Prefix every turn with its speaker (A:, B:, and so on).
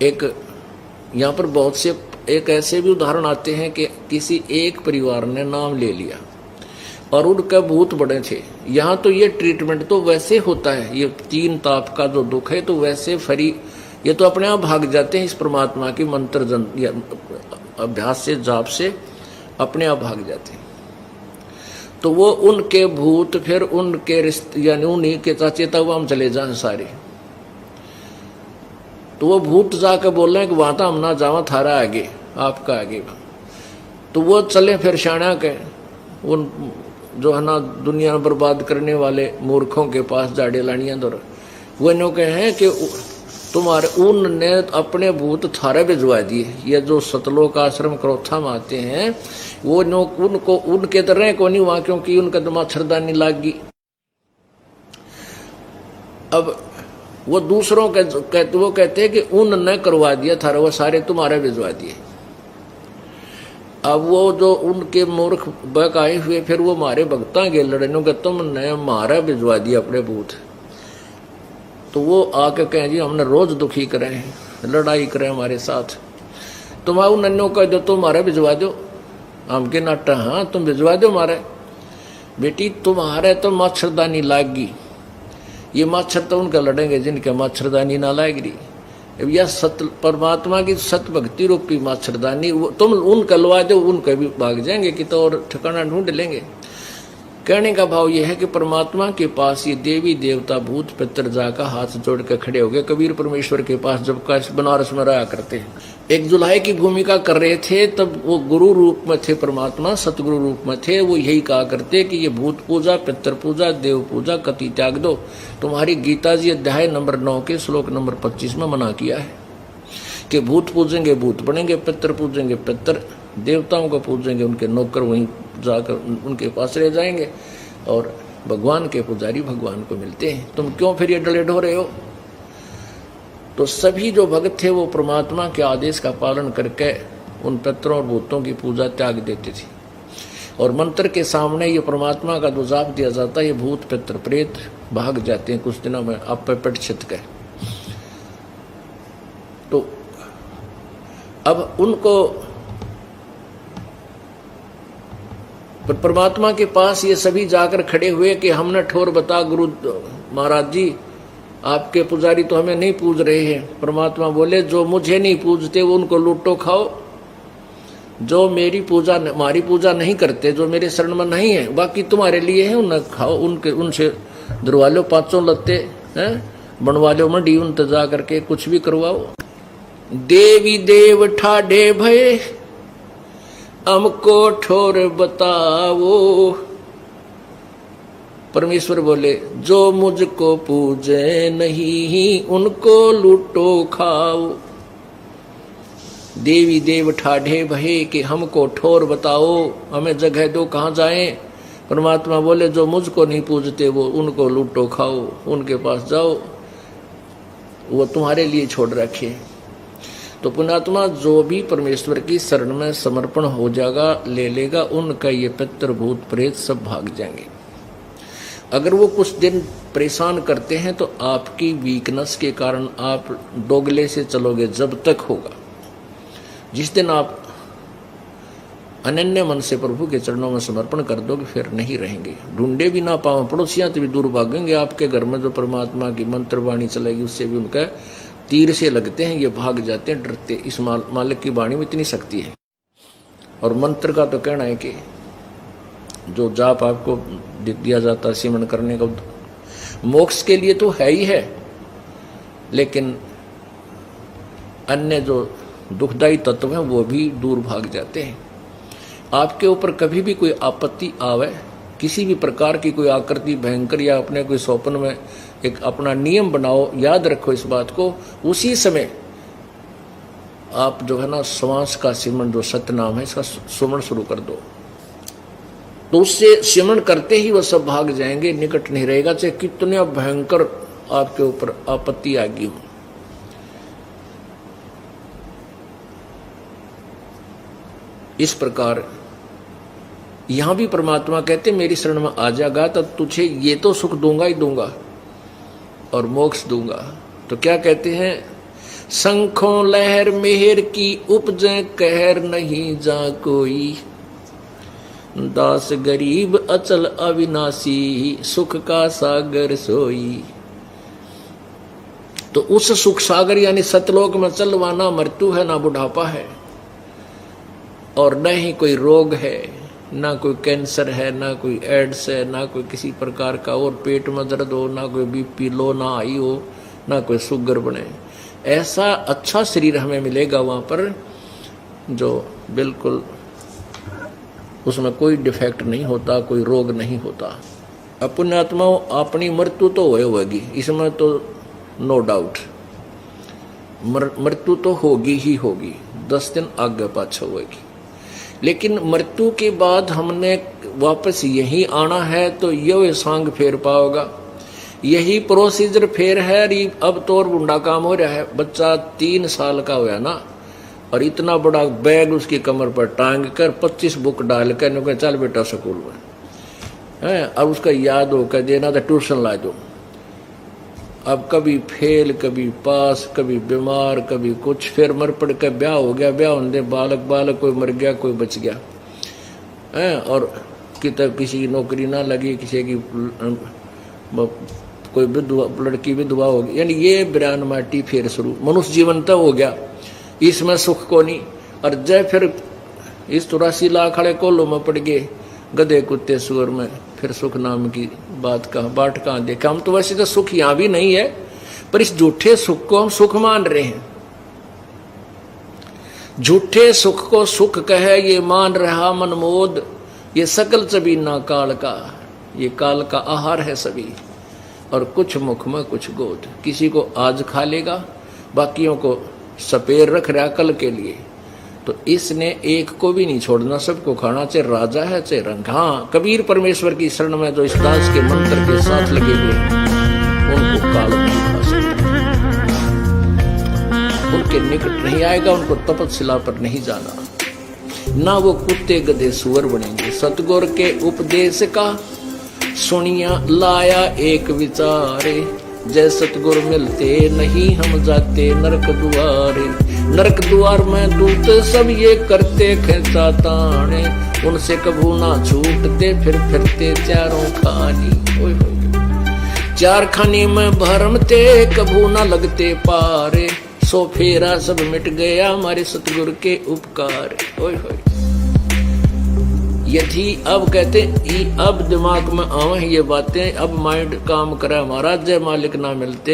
A: एक यहाँ पर बहुत से एक ऐसे भी उदाहरण आते हैं कि किसी एक परिवार ने नाम ले लिया और उनका भूत बड़े थे। यहाँ तो ये ट्रीटमेंट तो वैसे होता है, ये 3 ताप का जो दुख है तो वैसे फरी ये तो अपने आप भाग जाते हैं इस परमात्मा की मंत्र या अभ्यास से, जाप से अपने आप भाग जाते हैं। तो वो उनके भूत फिर उनके रिश्ते यानी उन्हीं के चेता हुआ हम चले जाए सारे, तो वो भूत जाकर बोल रहे हैं कि वहां तो हम ना जावा, थारा आगे आपका आगे। तो वो चले फिर शाणा के उन जो है ना दुनिया बर्बाद करने वाले मूर्खों के पास जाड़े लानियां दौर, वो इन्हों के हैं कि तुम्हारे उनने अपने भूत थारे भिजवा दिए। ये जो सतलोक आश्रम क्रोथा में आते हैं वो उनको उनके तो रहे को नहीं वहां, क्योंकि उनका तो मच्छरदानी लाग गई। अब वो दूसरों के वो कहते हैं कि उनने करवा दिया थारा, वो सारे तुम्हारे भिजवा दिए। अब वो जो उनके मूर्ख बक आए हुए फिर वो मारे भक्ता के लड़नों के तुमने मारा भिजवा दिया अपने भूत। तो वो आके कहें जी हमने रोज दुखी करे हैं, लड़ाई करें हमारे साथ, तुम्हारा नन्नों कह दो तुम्हारे भिजवा दो, हम के नाटा हाँ तुम भिजवा दो मारे। बेटी तुम्हारे तो मच्छरदानी लाग गई, ये मच्छर तो उनका लड़ेंगे जिनके मच्छरदानी ना लाग रही। अब यह सत परमात्मा की सत भक्ति रूपी मच्छरदानी तुम उनका लवा दो, उनका भी भाग जाएंगे कि तो और ठिकाना ढूंढ लेंगे। कहने का भाव यह है कि परमात्मा के पास ये देवी देवता भूत पितर जाकर हाथ जोड़ के खड़े हो गए। कबीर परमेश्वर के पास जब बनारस में रहा करते हैं, एक जुल्हे की भूमिका कर रहे थे, तब वो गुरु रूप में थे, परमात्मा सतगुरु रूप में थे। वो यही कहा करते कि ये भूत पूजा, पितर पूजा, देव पूजा कति त्याग दो। तुम्हारी गीता जी अध्याय नंबर 9 के श्लोक नंबर 25 में मना किया है कि भूत पूजेंगे भूत बनेंगे, पितर पूजेंगे पितर, देवताओं को पूजेंगे उनके नौकर वहीं जाकर उनके पास रह जाएंगे, और भगवान के पुजारी भगवान को मिलते हैं। तुम क्यों फिर ये डले ढो रहे हो? तो सभी जो भक्त थे वो परमात्मा के आदेश का पालन करके उन पितरों और भूतों की पूजा त्याग देते थे। और मंत्र के सामने ये परमात्मा का जो जाप दिया जाता है, ये भूत पितर प्रेत भाग जाते हैं कुछ दिनों में आप पे पट छित के। तो अब उनको परमात्मा के पास ये सभी जाकर खड़े हुए कि हमने ठोर बता गुरु महाराज जी, आपके पुजारी तो हमें नहीं पूज रहे हैं। परमात्मा बोले जो मुझे नहीं पूजते वो उनको लूटो खाओ, जो मेरी पूजा हमारी पूजा नहीं करते, जो मेरे शरण में नहीं है, बाकी तुम्हारे लिए है, उन्हें खाओ, उनके उनसे धरवा लो 5 लत्ते हैं, बनवा लो मंडी, उन जा करके कुछ भी करवाओ। देवी देव ठाडे भय हमको ठोर बताओ। परमेश्वर बोले जो मुझको पूजे नहीं उनको लूटो खाओ। देवी देव ठाढ़े भये कि हमको ठोर बताओ, हमें जगह दो, कहाँ जाएं? परमात्मा बोले जो मुझको नहीं पूजते वो उनको लूटो खाओ, उनके पास जाओ, वो तुम्हारे लिए छोड़ रखे। तो पुण्यात्मा जो भी परमेश्वर की शरण में समर्पण हो जाएगा, ले लेगा, उनका ये पितर भूत प्रेत सब भाग जाएंगे। अगर वो कुछ दिन परेशान करते हैं तो आपकी वीकनेस के कारण आप दोगले से चलोगे जब तक होगा। जिस दिन आप अनन्य मन से प्रभु के चरणों में समर्पण कर दोगे फिर नहीं रहेंगे, ढूंढे भी ना पाओ, पड़ोसियां तो भी दूर भागेंगे। आपके घर में जो परमात्मा की मंत्र वाणी चलेगी उससे भी उनका तीर से लगते हैं, ये भाग जाते हैं डरते। इस मालिक की वाणी में इतनी शक्ति है। और मंत्र का तो कहना है कि जो जाप आपको दिया जाता है सिमरन करने का, मोक्ष के लिए तो है ही है, लेकिन अन्य जो दुखदायी तत्व हैं वो भी दूर भाग जाते हैं। आपके ऊपर कभी भी कोई आपत्ति आवे, किसी भी प्रकार की कोई आकृति भयंकर, या अपने कोई स्वप्न में एक अपना नियम बनाओ, याद रखो इस बात को, उसी समय आप जो है ना श्वास का सिमरन, जो सत्य नाम है इसका सुमरण शुरू कर दो, तो उससे सिमरन करते ही वह सब भाग जाएंगे, निकट नहीं रहेगा, चाहे कितने भयंकर आपके ऊपर आपत्ति आ गई हो। इस प्रकार यहां भी परमात्मा कहते मेरी शरण में आ जाएगा तो तुझे ये तो सुख दूंगा ही दूंगा और मोक्ष दूंगा। तो क्या कहते हैं, शंखों लहर मेहर की उपजे कहर नहीं जा कोई। दास गरीब अचल अविनाशी सुख का सागर सोई। तो उस सुख सागर यानी सतलोक में चलवा ना मृत्यु है, ना बुढ़ापा है, और न ही कोई रोग है, ना कोई कैंसर है, ना कोई एड्स है, ना कोई किसी प्रकार का और पेट में दर्द हो, ना कोई बीपी लो, ना हाई हो, ना कोई शुगर बने। ऐसा अच्छा शरीर हमें मिलेगा वहां पर जो बिल्कुल उसमें कोई डिफेक्ट नहीं होता, कोई रोग नहीं होता। पुण्यात्माओं, अपनी मृत्यु तो होगी, इसमें तो नो डाउट, मृत्यु तो होगी ही होगी, 10 दिन आगे पाछे होगी। लेकिन मृत्यु के बाद हमने वापस यही आना है तो यह सांग फेर पाओगा, यही प्रोसीजर फेर है। अब तो और बुढ़ा काम हो रहा है, बच्चा 3 साल का हुआ ना, और इतना बड़ा बैग उसकी कमर पर टांग कर 25 बुक डाल कर चल बेटा स्कूल में है, अब उसका याद हो कर देना तो ट्यूशन ला दो। अब कभी फेल, कभी पास, कभी बीमार, कभी कुछ, फिर मर पड़ कर ब्याह हो गया, ब्याह होने बालक कोई मर गया, कोई बच गया है, और किसी की नौकरी ना लगी, किसी की कोई विधवा लड़की विधवा हो गई, यानी ये बिरान माटी फिर शुरू। मनुष्य जीवन तो हो गया, इसमें सुख को नहीं। और जय फिर इस 83 लाख खड़े कोल्लों में पड़ गए, गधे कुत्ते सुअर में, फिर सुख नाम की बात कहाँ देखा। हम तो वैसे तो सुख यहां भी नहीं है, पर इस झूठे सुख को हम सुख मान रहे हैं। झूठे सुख को सुख कहे ये मान रहा मनमोद, ये सकल चबीना काल का, ये काल का आहार है सभी। और कुछ मुख में कुछ गोद, किसी को आज खा लेगा, बाकियों को सपेर रख रहा कल के लिए। तो इसने एक को भी नहीं छोड़ना, सबको खाना, चाहे राजा है चाहे रंग। हाँ, कबीर परमेश्वर की शरण में जो इस दास के मंत्र के साथ लगे हुए हैं, उनको काल नहीं खा सकता, उनके निकट नहीं आएगा, उनको तपस्या पर नहीं जाना, ना वो कुत्ते गधे सुअर बनेंगे। सतगुर के उपदेश का सुनिया लाया एक विचारे, जय सतगुर मिलते नहीं हम जाते नरक दुआरे। नरक द्वार में दूत सब ये करते खेचा ताने, उनसे कभू ना छूटते फिर फिरते चारों खानी। चार खानी में भरमते कभू ना लगते पारे, सो फेरा सब मिट गया हमारे सतगुर के उपकार। यदि अब कहते अब दिमाग में आवे ये बातें, अब माइंड काम करे हमारा, जय मालिक ना मिलते।